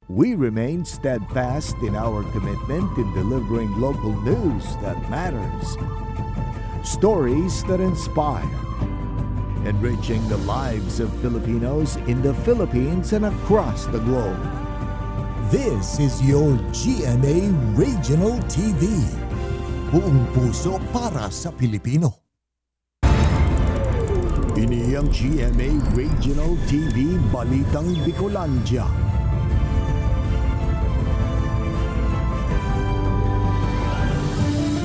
We remain steadfast in our commitment in delivering local news that matters, stories that inspire, enriching the lives of Filipinos in the Philippines and across the globe. This is your GMA Regional TV. Buong puso para sa Pilipino. Ini ang GMA Regional TV Balitang Bicolandia.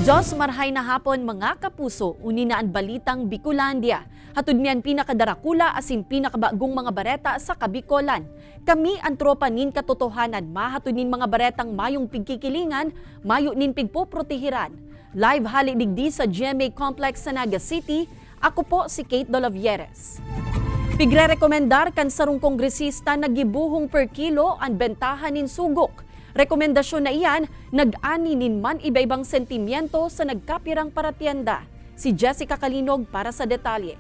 Diyos marhay na hapon mga kapuso, uninaan balitang Bicolandia. Hatod niyan pinakadarakula asin pinakabagong mga bareta sa Kabikolan. Kami ang tropa nin katotohanan, mahatod nin mga baretang mayong pigkikilingan, mayo nin pigpoprotehiran. Live hali digdi sa GMA Complex sa Naga City, ako po si Kate Dolavieres. Pigre-rekomendar kan sarong kongresista na gibuhong per kilo ang bentahan nin sugok. Rekomendasyon na iyan, nag-ani ninman iba-ibang sentimiento sa nagkapirang paratienda. Si Jessica Kalinog para sa detalye.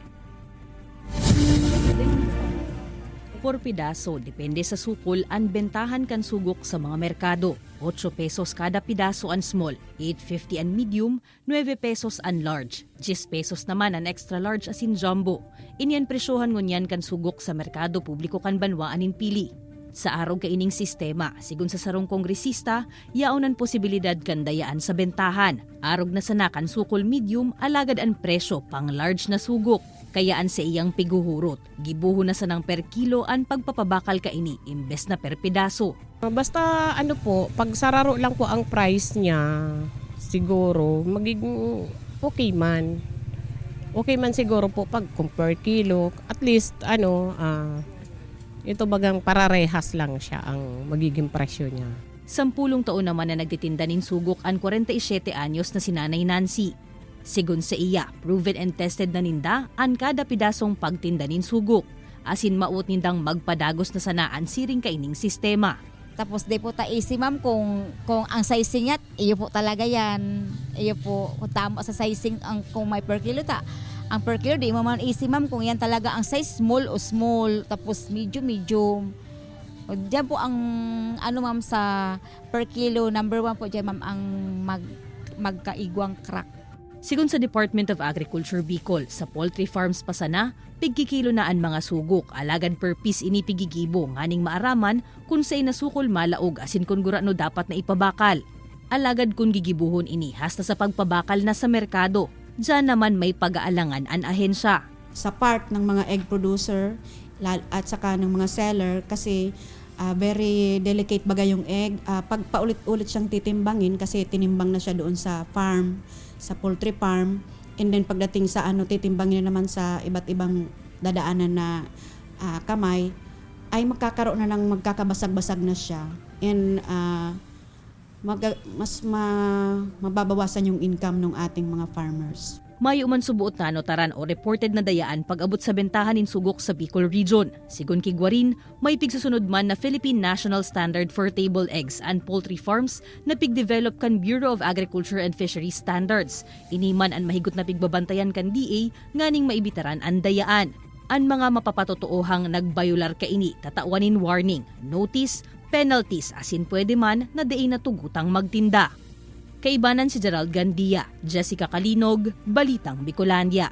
Por pidaso, depende sa sukol ang bentahan kan sugok sa mga merkado. 8 pesos kada pidaso ang small, 8.50 ang medium, 9 pesos ang large, 10 pesos naman ang extra large asin jumbo. Inyan presyohan ngunyan kan sugok sa merkado publiko kan banwaan in pili. Sa araw kaining sistema, sigun sa sarong kongresista, yaonan posibilidad kan dayaan sa bentahan. Arog na sanakan sukol medium, alagad ang presyo pang large na sugok. Kayaan sa iyang piguhurot, gibuho na sanang per kilo ang pagpapabakal kaini imbes na per pedaso. Basta ano po, pag sararo lang po ang price niya, siguro magiging okay man. Okay man siguro po pag kung per kilo, at least ito bagang pararehas lang siya ang magiging presyo niya. 10 taon naman na nagtitinda nin sugok ang 47 anyos na si Nanay Nancy. Sigun sa iya, proven and tested na ninda ang kada pidasong pagtinda nin sugok. Asin maut nindang magpadagos na sanaan siring kaining sistema. Tapos di po taisi ma'am kung ang sizing niya, iyo po talaga yan. Iyo po, kung tama sa sizing kung may per kilo ang per kilo, di mo man isi ma'am kung yan talaga ang size small o small, tapos medium. O, diyan po ang ma'am sa per kilo, number 1 po diyan ma'am ang magkaigwang crack. Sigun sa Department of Agriculture Bicol, sa poultry farms pa sana, pigkikilo na ang mga sugok, alagad per piece ini pigigibo, nganing maaraman kung sa inasukol malaog asin kung gurano dapat na ipabakal. Alagad kung gigibuhon ini hasta sa pagpabakal na sa merkado. Diyan naman may pag-aalangan ang ahensya. Sa part ng mga egg producer at saka ng mga seller kasi very delicate baga yung egg. Pag paulit-ulit siyang titimbangin kasi tinimbang na siya doon sa farm, sa poultry farm. And then pagdating sa titimbangin na naman sa iba't ibang dadaanan na kamay, ay magkakaroon na ng magkakabasag-basag na siya. And mababawasan yung income ng ating mga farmers. Mayo man subuot na notaran o reported na dayaan pag-abot sa bentahan in sugok sa Bicol Region. Sigun kigwarin, may pigsusunod man na Philippine National Standard for Table Eggs and Poultry Farms na pigdevelop kan Bureau of Agriculture and Fisheries Standards. Iniman ang mahigot na pigbabantayan kan DA nganing maibitaran ang dayaan. Ang mga mapapatotoohang nagbayular kaini tatawanin warning, notice, penalties asin pwede man na diay natugutang magtinda. Kaibanan si Gerald Gandia, Jessica Kalinog, Balitang Bicolandia.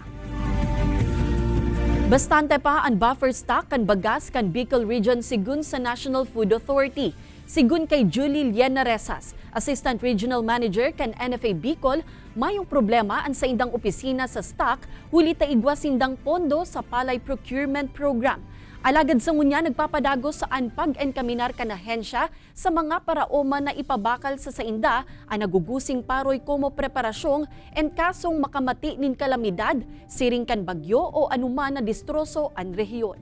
Bastante pa ang buffer stock kan bagas kan Bicol Region sigun sa National Food Authority. Sigun kay Julie Liena Resas, Assistant Regional Manager kan NFA Bicol, mayong problema ang sa indang opisina sa stock huli ta igwas indang pondo sa Palay Procurement Program. Alagad sa ngunya nagpapadagos sa pag-enkaminar kan ahensya sa mga paraoma na ipabakal sa sainda ang nagugusing paroy komo preparasyong en kasong makamati nin kalamidad, siring kan bagyo o anuman na distroso ang rehiyon.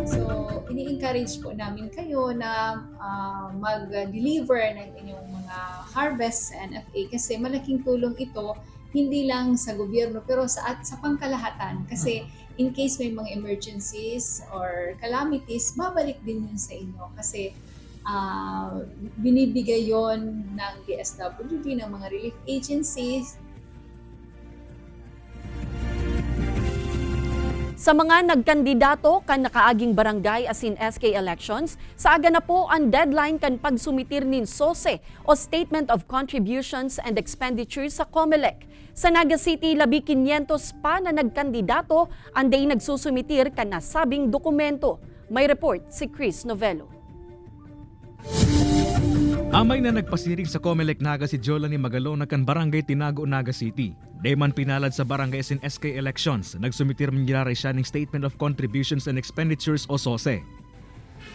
So, ini-encourage po namin kayo na mag-deliver ng inyong mga harvest sa NFA kasi malaking tulong ito hindi lang sa gobyerno pero sa pangkalahatan kasi in case may mga emergencies or calamities, babalik din yun sa inyo kasi binibigay yon ng DSWD, ng mga relief agencies. Sa mga nagkandidato kan nakaaging barangay asin SK elections, sa aga na po ang deadline kan pagsumitir nin SOSE o Statement of Contributions and Expenditures sa COMELEC. Sa Naga City, 1,500 pa na nagkandidato ang day nagsusumitir kan nasabing dokumento. May report si Chris Novello. Amay na nagpasiring sa COMELEC Naga si Jolani Magalona kan Barangay Tinago, Naga City. Dayman pinalad sa barangay sin SK elections, nagsumitir mangyari siya ng Statement of Contributions and Expenditures o SOSE.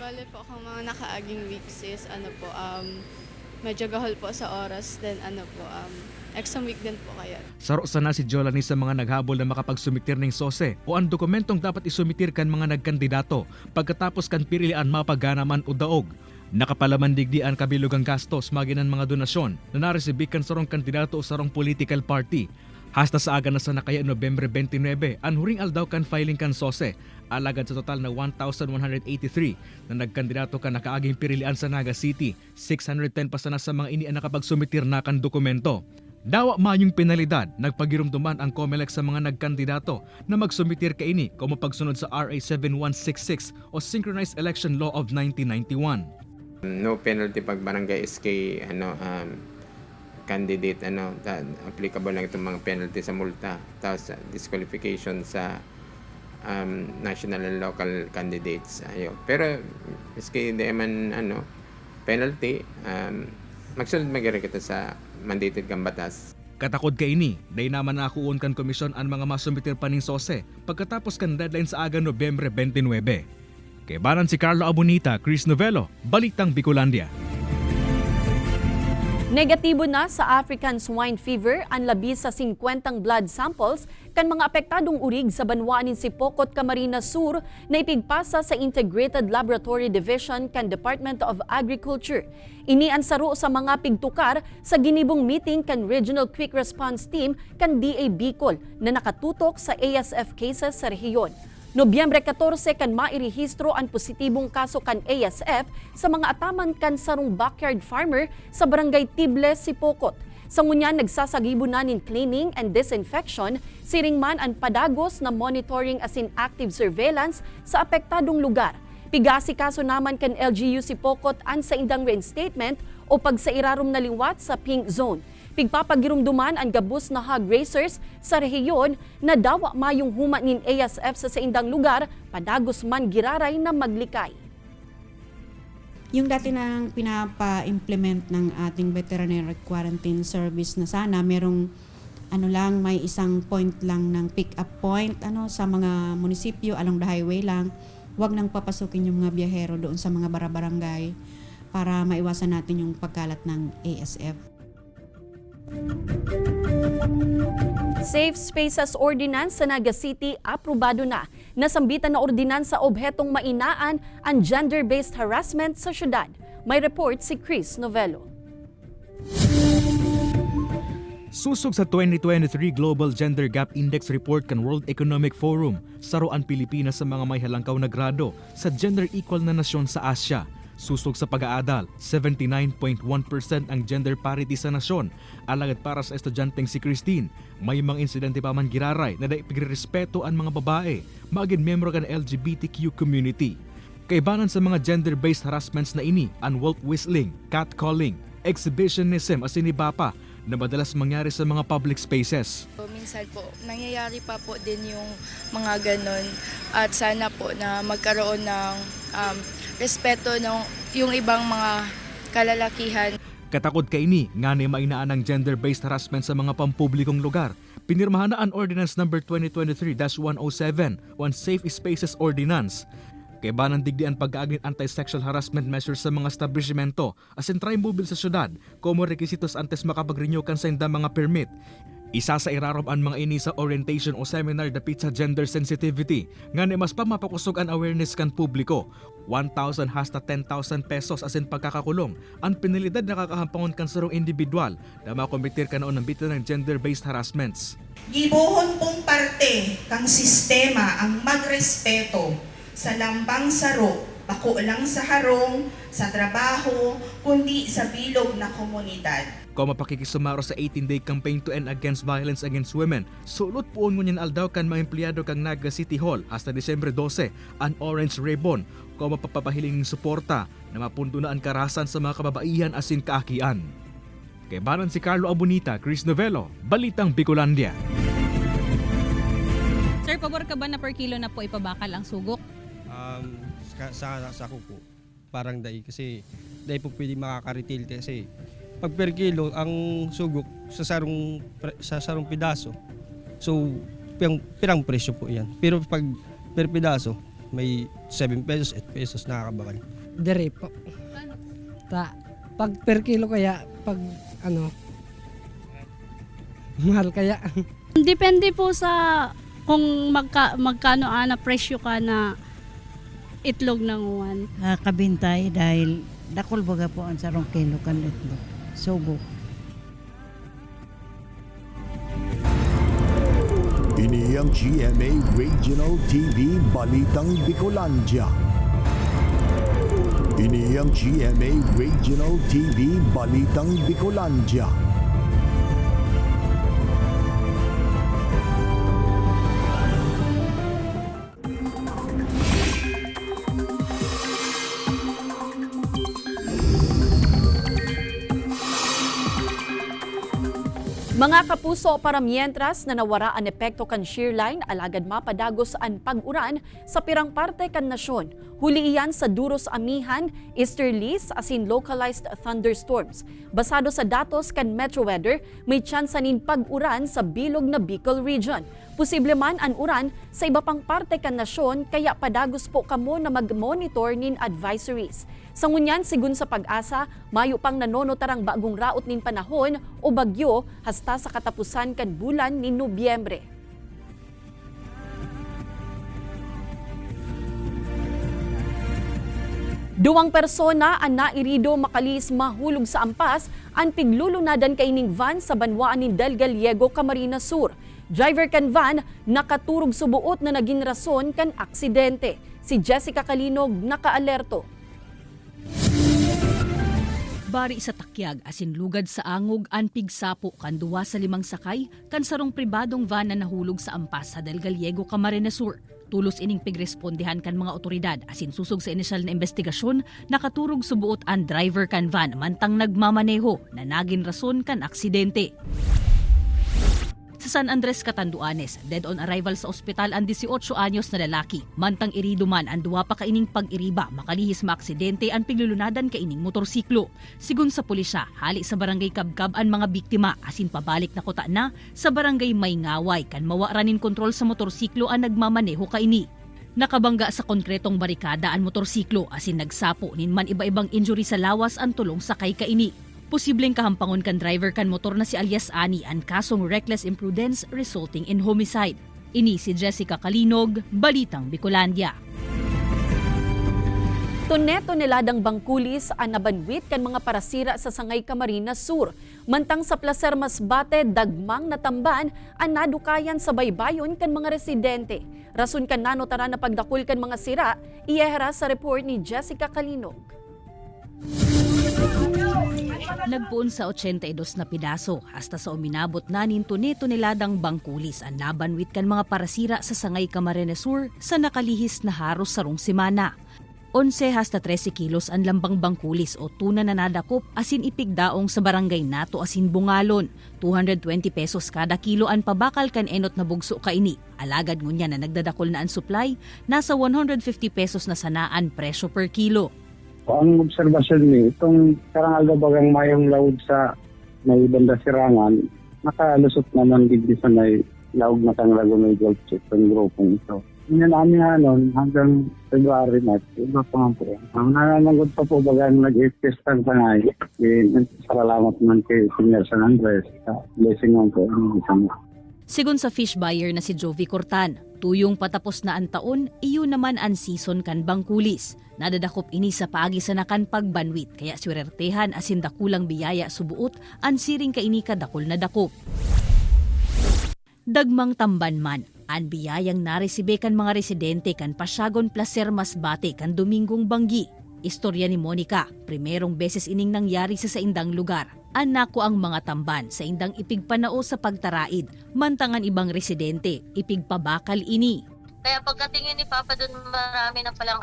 Bale po kung mga nakaaging weeks is medyo gahol po sa oras, then exam week din po kaya. Saro sana si Jolani sa mga naghabol na makapagsumitir ng SOSE o ang dokumentong dapat isumitir kan mga nagkandidato pagkatapos kan pilian mapaganaman o daog. Nakapalaman digdian kabilugang gastos maginan mga donasyon na naresibikan sarong kandidato o sarong political party. Hasta sa aga na sa nakaya Nobyembre 29, anhuring aldaw kan filing kan SOSE, alagad sa total na 1,183 na nagkandidato kan nakaaging pirilian sa Naga City, 610 pa sana sa mga ini ang nakapagsumitir na kan dokumento. Dawa mayong penalidad, nagpagirumduman ang COMELEC sa mga nagkandidato na magsumitir kaini kung mapagsunod sa RA 7166 o Synchronized Election Law of 1991. No penalty pag barangay SK candidate applicable lang itong mga penalty sa multa, tapos disqualification sa national and local candidates. Pero SK di man penalty, magsunod magiri kita sa mandated kang batas. Katakod kaini, day naman nakuon kan komisyon ang mga masumitir pa ning SOSE pagkatapos kan deadline sa aga Nobyembre 29. Kay banan si Carlo Abonita, Chris Novello, Balitang Bicolandia. Negatibo na sa African swine fever ang labis sa 50 blood samples kan mga apektadong urig sa banwaanin si Pocot, Camarines Sur na ipigpasa sa Integrated Laboratory Division kan Department of Agriculture. Ini ang saro sa mga pigtukar sa ginibong meeting kan Regional Quick Response Team kan DA Bicol na nakatutok sa ASF cases sa rehiyon. Nobyembre 14 kan mairehistro ang positibong kaso kan ASF sa mga ataman kan sarong backyard farmer sa barangay Tibles, Sipocot. Sa ngunyan nagsasagibo na nin cleaning and disinfection, siring man ang padagos na monitoring asin active surveillance sa apektadong lugar. Pigasi kaso naman kan LGU Sipocot an sa indang reinstatement o pagsairarom na liwat sa pink zone. Pigpapagirumduman ang gabus na hog racers sa rehiyon na dawa mayong huma nin ASF sa indang lugar, padagos man giraray na maglikay. Yung dati nang pinapa-implement ng ating veterinary quarantine service na sana merong may isang point lang ng pick-up point sa mga munisipyo along the highway lang. Huwag nang papasukin yung mga biyahero doon sa mga barangay para maiwasan natin yung pagkalat ng ASF. Safe Spaces Ordinance sa Naga City aprobado na. Nasambitan na ordinansa obhetong mainaan ang gender-based harassment sa syudad. May report si Chris Novello. Susog sa 2023 Global Gender Gap Index Report kan World Economic Forum, saro ang Pilipinas sa mga may halangkaw na grado sa gender equal na nasyon sa Asya. Susog sa pag-aadal, 79.1% ang gender parity sa nasyon. Alagad para sa estudyanteng si Christine, may mga insidente pa man giraray na naipigrespeto ang mga babae, maging membro kan LGBTQ community. Kaibanan sa mga gender-based harassments na ini, ang wolf whistling, catcalling, exhibitionism asin iba pa na madalas mangyari sa mga public spaces. Minsan po, nangyayari pa po din yung mga ganon at sana po na magkaroon ng respeto ng yung ibang mga kalalakihan. Katakod kaini nga ni mainaan ang gender-based harassment sa mga pampublikong lugar. Pinirmahan na ang Ordinance No. 2023-107 o ang Safe Spaces Ordinance. Kaibanan digdian pag-aagin anti-sexual harassment measures sa mga establishmento asin tri-mobile sa syudad como requisitos antes makapag-renew kan sa mga permit. Isa sa irarom ang mga ini sa orientation o seminar dapit sa gender sensitivity nga ni mas pa mapakusog ang awareness kan publiko. 1,000 hasta 10,000 pesos asin pagkakakulong ang penalidad na kakahampangon kan sarong individual na makomitir ka noon ng bitin ng gender-based harassments. Gibuhon pong parte kang sistema ang magrespeto sa lambang saro, bako lang sa harong, sa trabaho, kundi sa bilog na komunidad. Mapakikisumaro sa 18-day campaign to end against violence against women. Sulot puon ngunyan aldaw kan mga empleyado kang Naga City Hall hasta Disyembre 12 an orange ribbon mapapapahiling ng suporta na mapundo na ang karahasan sa mga kababaihan asin kaakian. Kay banan si Carlo Abonita, Chris Novelo, Balitang Bicolandia. Sir, pabor ka ba na per kilo na po ipabakal ang sugok? Sa ako po, parang dahi kasi dahi po pwede makaka-retail kasi pag per kilo ang sugok sa sarong pidaso. So pirang presyo po 'yan. Pero pag per pidaso may 7 pesos, 8 pesos nakakabakal. Dire po. Pag per kilo kaya pag mahal kaya. Depende po sa kung magkano na presyo ka na itlog ng uwan. Kabintay dahil dakol baga po ang sarong kilo kan itlog. Sugo. Ini ang GMA Regional TV Balitang Bicolandia. Ini ang GMA Regional TV Balitang Bicolandia. Mga kapuso, para mientras na nawara ang epekto kan shearline, alagad mapadagos ang pag-uran sa pirang parte kan nasyon. Huli iyan sa duros amihan, easterlies asin localized thunderstorms. Basado sa datos kan Metro Weather, may tsansanin pag-uran sa bilog na Bicol region. Posible man ang uran sa iba pang parte kan nasyon, kaya padagos po kamo na mag-monitor nin advisories. Sa ngunyan, sigun sa Pag-asa, mayo pang nanonotarang bagong raot nin panahon o bagyo hasta sa katapusan kan bulan ni Nobyembre. Duwang persona ang nairido makalis mahulog sa ampas ang piglulunadan kaining van sa banwaan ni Del Gallego, Camarines Sur. Driver kan van nakaturog subuot na naging rason kan aksidente. Si Jessica Calinog nakaalerto. Bari sa takyag asin lugad sa angog an pigsapo kan 2 sa 5 sakay kan sarong pribadong van na nahulog sa ampas sa Del Gallego, Camarines Sur. Tulos ining pigrespondihan kan mga otoridad asin susog sa inisyal na investigasyon, nakaturog subuot an driver kan van mantang nagmamaneho na naging rason kan aksidente. Sa San Andres, Catanduanes, dead on arrival sa ospital ang 18 anyos na lalaki. Mantang irido man ang 2 pa kaining pag-iriba, makalihis maaksidente ang piglulunadan kaining motorsiklo. Sigun sa pulisya, hali sa barangay Kabkab ang mga biktima asin pabalik na kota na sa barangay Maingaway kan mawaranin kontrol sa motorsiklo ang nagmamaneho kaini. Nakabangga sa konkretong barikada ang motorsiklo asin nagsapo ninman iba-ibang injury sa lawas ang tulong sakay kaini. Posibleng kahampangon kan driver kan motor na si alias Ani ang kasong reckless imprudence resulting in homicide. Ini si Jessica Calinog, Balitang Bicolandia. Toneladang bangkulis ang nabanwit kan mga parasira sa Sangay, Camarines Sur. Mantang sa Placer Masbate, dagmang natamban ang nadukayan sa baybayon kan mga residente. Rason kan nanotara na pagdakul kan mga sira, iyehera sa report ni Jessica Calinog. Nagpuon sa 82 na pidaso hasta sa uminabot na nin toneladang bangkulis ang nabanwit kan mga parasira sa Sangay, Camarines Sur sa nakalihis na haros sarong semana. 11 hasta 13 kilos ang lambang bangkulis o tuna na nadakop asin ipigdaong sa barangay Nato asin Bungalon. 220 pesos kada kilo ang pabakal kan enot na bugso kaini. Alagad ngunya na nagdadakol na ang supply, nasa 150 pesos na sanaan presyo per kilo. Ang obserbasyon ni itong karangal bagang mayong laod sa may banda sirangan, nakalusot naman digdi sa may laog na kang Laguna Golf Chip ng grupong ito. Yan namin hanggang February na, iba pa nga po. Ang nananagod pa po bagang nag-testan sa ngayon. Salamat naman kay Senior San Andres. Blessing naman po. Sigun sa fish buyer na si Jovi Cortan, tuyong patapos na ang taon, iyo naman ang season kan bangkulis. Nadadakop ini sa paagi sa nakan pagbanwit, kaya swerertehan asin dakulang biyaya subuot, ang siring kaini ka dakol na dakop. Dagmang tamban man, ang biyayang naresibe kan mga residente kan Pasyagon Placer Masbate kan Domingong Banggi. Istorya ni Monica, primerong beses ining nangyari sa saindang lugar. Anak ko ang mga tamban sa indang ipigpanao sa pagtaraid, mantangan ibang residente, ipigpabakal ini. Kaya pagkatingin ni Papa doon, marami na palang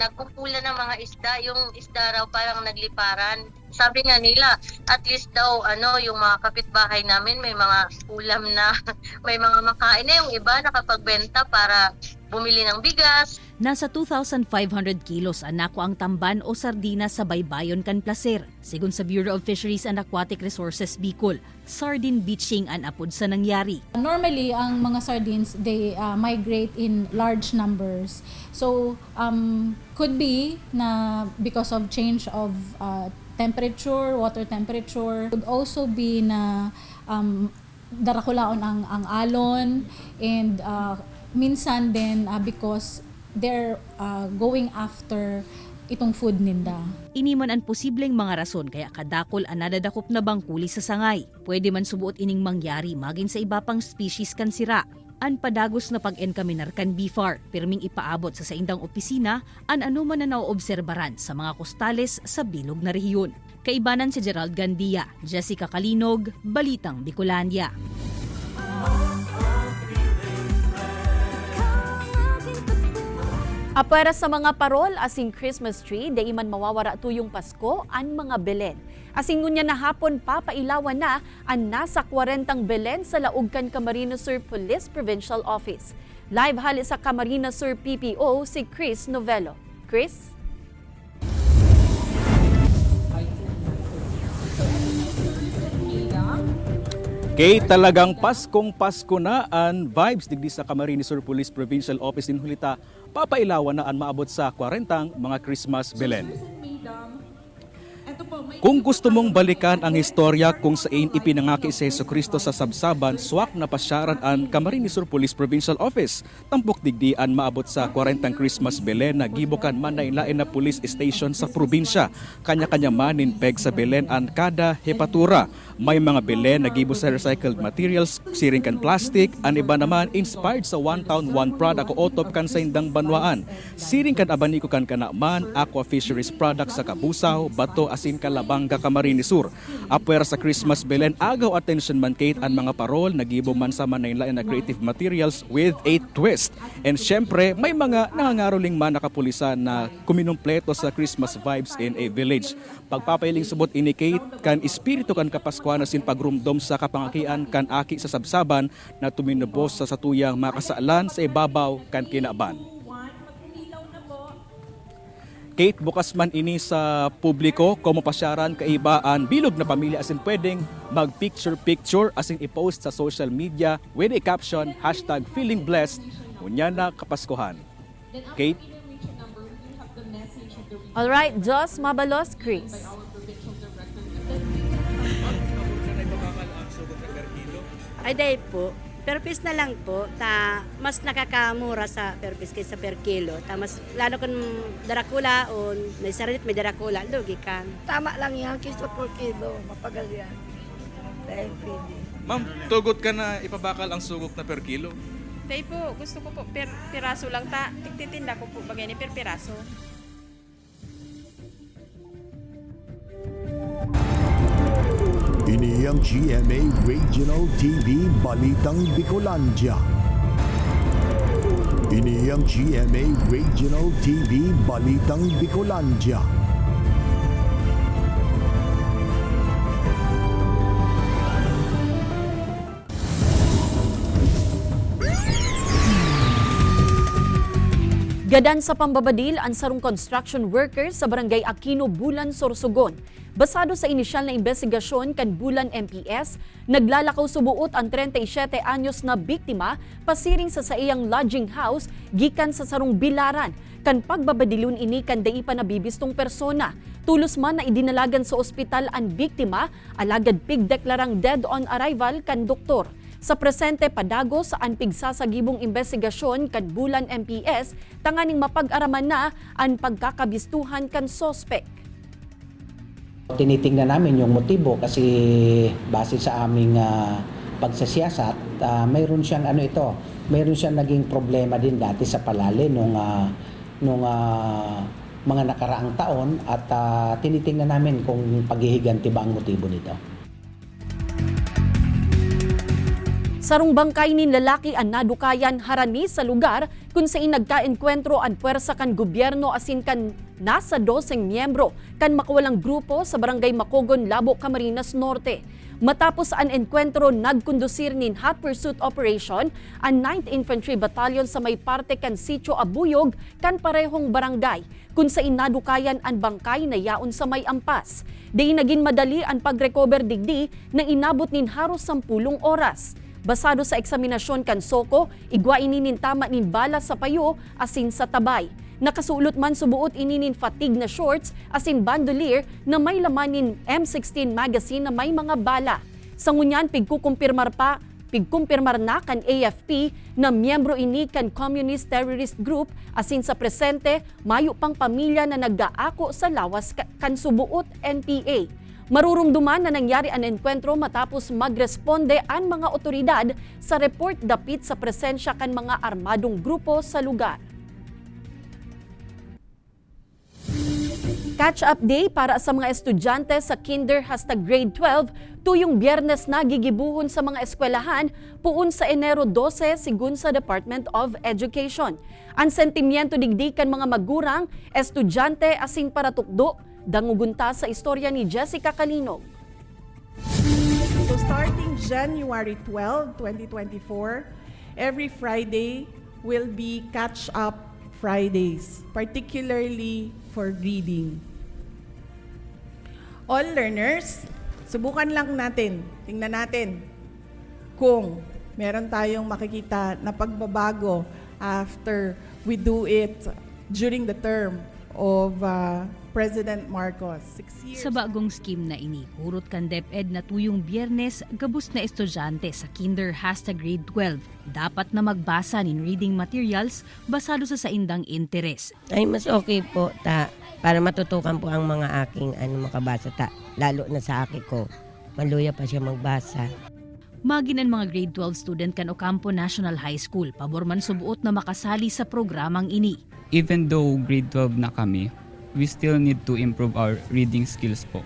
nagkukulan ng mga isda. Yung isda raw parang nagliparan. Sabi nga nila, at least daw yung mga kapitbahay namin may mga ulam na, may mga makain na, yung iba nakapagbenta para bumili ng bigas. Nasa 2,500 kilos anako ang tamban o sardinas sa baybayon kan placer. Sigun sa Bureau of Fisheries and Aquatic Resources Bicol, sardine beaching ang apod sa nangyari. Normally, ang mga sardines, they migrate in large numbers. So, could be na because of change of temperature, water temperature. Could also be na darakulaon ang alon, and minsan din because they're going after itong food ninda. Iniman ang posibleng mga rason kaya kadakol ang nadadakop na bangkuli sa sangay. Pwede man subuot ining mangyari maging sa iba pang species kan sira. An padagos na pag-enkaminar kan BIFAR, pirming ipaabot sa saindang opisina an anuman na naoobserbaran sa mga kostales sa bilog na rehiyon. Kaibanan si Gerald Gandia, Jessica Kalinog, Balitang Bicolandia. Apera sa mga parol asing Christmas tree, di man mawawara tuyong Pasko ang mga Belen. Asing ngunya na hapon papailawan na ang nasa 40 Belen sa laog kan Camarines Sur Police Provincial Office. Live hali sa Camarines Sur PPO si Chris Novello. Chris? Kay talagang Paskong Pasko na ang vibes digdi sa Camarines Sur Police Provincial Office in Hulita, papailawan na ang maabot sa 40 mga Christmas Belen. Kung gusto mong balikan ang istorya kung saan ipinangaki si Jesucristo sa sabsaban, swak na pasyaran ang Camarines Sur Police Provincial Office. Tampok digdi ang maabot sa 40 Christmas Belen na gibukan man na ilain na police station sa probinsya. Kanya-kanya manin peg sa Belen ang kada hepatura. May mga Belen na gibo sa recycled materials, siring kan plastic, ang iba naman inspired sa One Town One Product o otop kan sa indang banwaan. Siring kan abaniko kan kanaman, aqua fisheries products sa Kabusaw, Bato, asin Kalabanga, Camarines Sur. Apwera sa Christmas Belen, agaw attention man kate ang mga parol, nagibo man sa Manila na creative materials with a twist. And syempre, may mga nangangaroling man nakapulisan na kuminumpleto sa Christmas vibes in a village. Pagpapailing subot inikate kan espiritu kan Kapaskuhan na sin pagrumdom sa kapangakian kan aki sa sabsaban na tuminubos sa satuyang makasaalan sa ibabaw kan kinaban. Kate, bukas man ini sa publiko, komo pasyaran kaibaan bilog na pamilya asin pwedeng mag-picture-picture asin i-post sa social media with a caption #feelingblessed unya na Kapaskuhan. Kate? Alright, Jos Mabalos, Chris. Ay dahil po, per piece na lang po, mas nakakamura sa per piece kaysa per kilo. Mas lalo kung darakula o may sarit, may darakula, lugi ka. Tama lang yan, kiso per kilo, mapagal yan. Dahil pwede. Ma'am, tugot ka na ipabakal ang sugok na per kilo? Dahil po, gusto ko po per piraso lang tigtitinda ko po bagay ni per piraso. Ini ang GMA Regional TV Balitang Bicolandia. Ini ang GMA Regional TV Balitang Bicolandia. Gadan sa pambabadil ang sarong construction workers sa Barangay Aquino, Bulan, Sorsogon. Basado sa inisyal na investigasyon kan Bulan MPS, naglalakaw subuot ang 37 anyos na biktima pasiring sa iyang lodging house gikan sa sarong bilaran. Kan pagbabadilon ini kan dai pa nabibistong persona. Tulos man na idinalagan sa ospital ang biktima, alagad pigdeklarang dead on arrival kan doktor. Sa presente padago sa pigsasagibong investigasyon kan Bulan MPS, tanganing mapag-araman na ang pagkakabistuhan kan sospek. Tinitingnan namin yung motibo kasi base sa aming pagsasiyasat, mayroon siyang mayroon siyang naging problema din dati sa palali nung mga nakaraang taon at tinitingnan namin kung paghihiganti ba ang motibo nito. Sarong bangkay nin lalaki ang nadukayan harani sa lugar kung saan nagka-enkwentro ang puwersa kan gobyerno asin kan nasa 12 miyembro kan makawalang grupo sa barangay Macogon, Labo, Camarines Norte. Matapos ang enkwentro, nagkondusir nin hot pursuit operation ang 9th Infantry Battalion sa may parte kan Sitio Abuyog kan parehong barangay kung saan nadukayan ang bangkay na yaon sa may ampas. Di naging madali ang pag-recover digdi na inabot nin haros 10 oras. Basado sa eksaminasyon kan Soko, igwa ininin tama nin bala sa payo asin sa tabay. Nakasulot man subuot ininin fatigue na shorts asin bandolier na may laman nin M16 magazine na may mga bala. Sa ngunyan, pigkukumpirmar na kan AFP na miyembro ini kan Communist Terrorist Group asin sa presente, mayo pang pamilya na naggaako sa lawas kan subuot NPA. Marurumduman na nangyari ang enkwentro matapos magresponde ang mga otoridad sa report dapit sa presensya kan mga armadong grupo sa lugar. Catch-up day para sa mga estudyante sa Kinder hasta Grade 12 tuyong Biyernes na gigibuhon sa mga eskwelahan puun sa Enero 12 sigun sa Department of Education. Ang sentimiento digdi kan mga magurang, estudyante asin para tukdo, dangugunta sa istorya ni Jessica Calinog. So starting January 12, 2024, every Friday will be catch-up Fridays, particularly for reading. All learners, subukan lang natin, tingnan natin kung meron tayong makikita na pagbabago after we do it during the term of President Marcos. 6 years. Sa bagong scheme na ini, urot kan DepEd na tuyong Biyernes, gabus na estudyante sa Kinder hasta Grade 12 dapat na magbasa nin reading materials basado sa saindang interes. Ay mas okay po para matutukan po ang mga aking makabasa lalo na sa akin ko. Maluya pa siya magbasa. Maginan mga Grade 12 student kan Ocampo National High School, pabor man subuot na makasali sa programang ini. Even though grade 12 na kami, we still need to improve our reading skills po.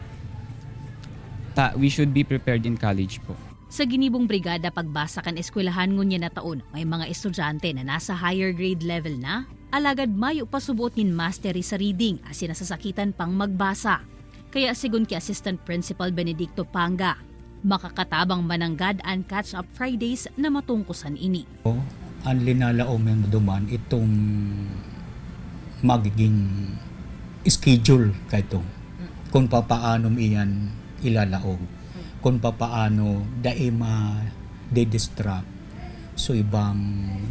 We should be prepared in college po. Sa ginibong brigada pagbasa kan eskwelahan ngunya na taon, may mga estudyante na nasa higher grade level na, alagad mayo pa subuot nin mastery sa reading asin nasasakitan pang magbasa. Kaya sigun ki Assistant Principal Benedicto Panga, makakatabang mananggad ang catch-up Fridays na matungkusan ini. Ang linalaom yung duman itong magiging schedule kaito kung papaano iyan ilalaog, kung papaano daima de-distract so ibang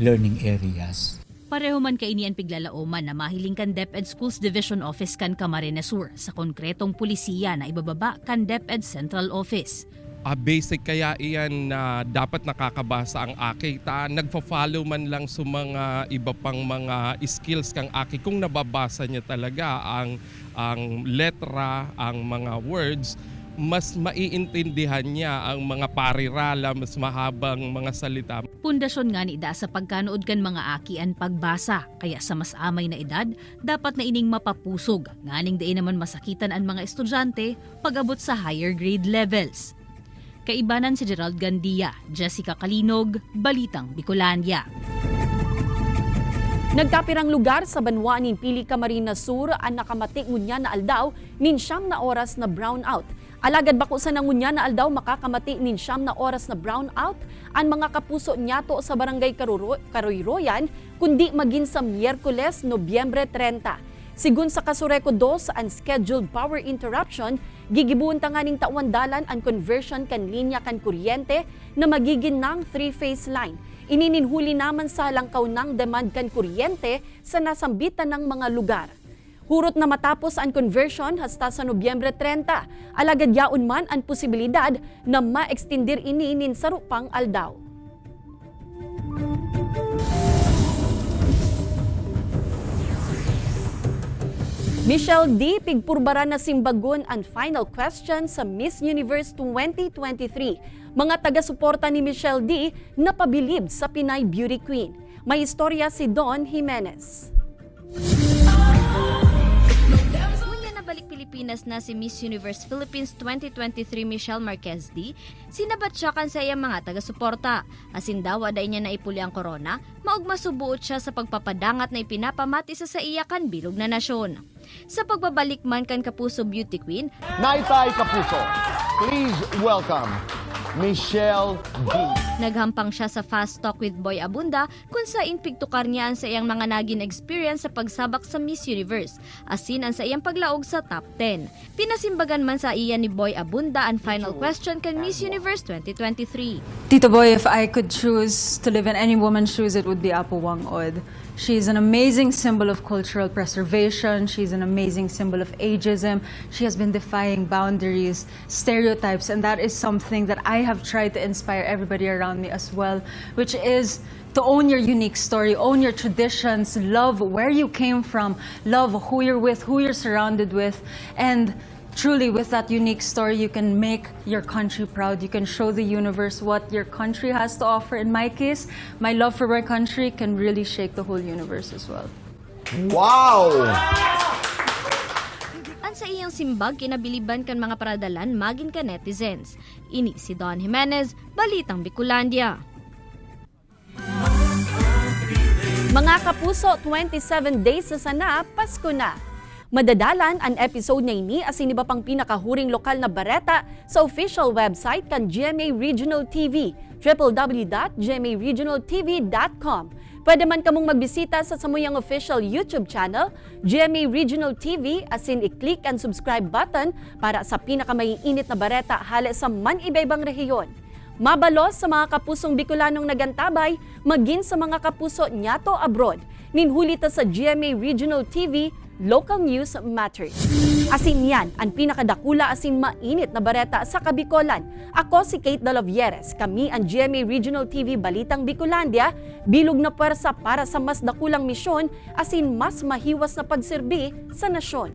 learning areas. Pareho man kaini ang piglalaoman na mahiling kan DepEd Schools Division Office kan Camarines Sur sa konkretong pulisiya na ibababa kan DepEd Central Office. Basic kaya iyan na dapat nakakabasa ang aki. Nagfa-follow man lang sa mga iba pang mga skills kang aki. Kung nababasa niya talaga ang letra, ang mga words, mas maiintindihan niya ang mga parirala, mas mahabang mga salita. Pundasyon nga ni ida sa pagkanood kan mga aki ang pagbasa. Kaya sa mas amay na edad, dapat na ining mapapusog. Nganing dain naman masakitan ang mga estudyante pag-abot sa higher grade levels. Kaibanan si Gerald Gandia, Jessica Calinog, Balitang Bicolandia. Nagkapirang lugar sa Banwanin, Pili, Camarines Sur ang nakamati ngunya na aldaw nin 9 na oras na brownout. Alagad bako sa nangunya na aldaw makakamati nin 9 na oras na brownout ang mga kapuso nyato sa Barangay Karoyroyan kundi magin sa Miyerkules, Nobyembre 30. Sigun sa Kasureko 2 ang scheduled power interruption, gigibuon tanganing tawandalan ang conversion kan linya kan kuryente na magiging ng 3-phase line. Inininhuli naman sa halangkaw ng demand kan kuryente sa nasambitan ng mga lugar. Hurot na matapos ang conversion hasta sa Nobyembre 30, alagad yaon man ang posibilidad na ma-extender ini nin sarupang aldaw. Michelle D. pigpurbara na simbagon ang final question sa Miss Universe 2023. Mga taga-suporta ni Michelle D. napabilib sa Pinay Beauty Queen. May istorya si Don Jimenez. Pilipinas na si Miss Universe Philippines 2023 Michelle Marquez D, sinabatsyakan sa iyang mga taga-suporta. Asin daw aday niya na ipuli ang corona, maug masubuot siya sa pagpapadangat na ipinapamati sa iyakan bilog na nasyon. Sa pagbabalik man kan Kapuso Beauty Queen, Naitay Kapuso, please welcome Michelle D. Naghampang siya sa Fast Talk with Boy Abunda kung saan pigtukar niya sa iyang mga naging experience sa pagsabak sa Miss Universe, asin ang sa iyang paglaog sa top 10. Pinasimbagan man sa iya ni Boy Abunda ang final question kan Miss Universe 2023. Tito Boy, if I could choose to live in any woman's shoes, it would be Apo Wang-od. She's an amazing symbol of cultural preservation. She's an amazing symbol of ageism. She has been defying boundaries, stereotypes, and that is something that I have tried to inspire everybody around me as well, which is to own your unique story, own your traditions, love where you came from, love who you're with, who you're surrounded with, and truly, with that unique story, you can make your country proud. You can show the universe what your country has to offer. In my case, my love for my country can really shake the whole universe as well. Wow! Ang sa iyang simbag, kinabiliban kan mga paradalan, magin ka netizens. Ini si Don Jimenez, Balitang Bicolandia. Mga kapuso, 27 days na sana, Pasko na. Madadalan ang episode na ini asin iba pang pinakahuring lokal na bareta sa official website kan GMA Regional TV, www.gmaregionaltv.com. Pwede man kamong magbisita sa samuyang official YouTube channel, GMA Regional TV, asin i-click ang subscribe button para sa pinakamaiinit na bareta hali sa man-ibaybang rehiyon. Mabalos sa mga kapusong Bicolanong nagantabay, maging sa mga kapuso nyato abroad. Ninhulita sa GMA Regional TV, Local News Matters. Asin yan, ang pinakadakula asin mainit na bareta sa Kabicolan. Ako si Kate Dalovieres, kami ang GMA Regional TV Balitang Bicolandia, bilog na pwersa para sa mas dakulang misyon asin mas mahiwas na pagserbi sa nasyon.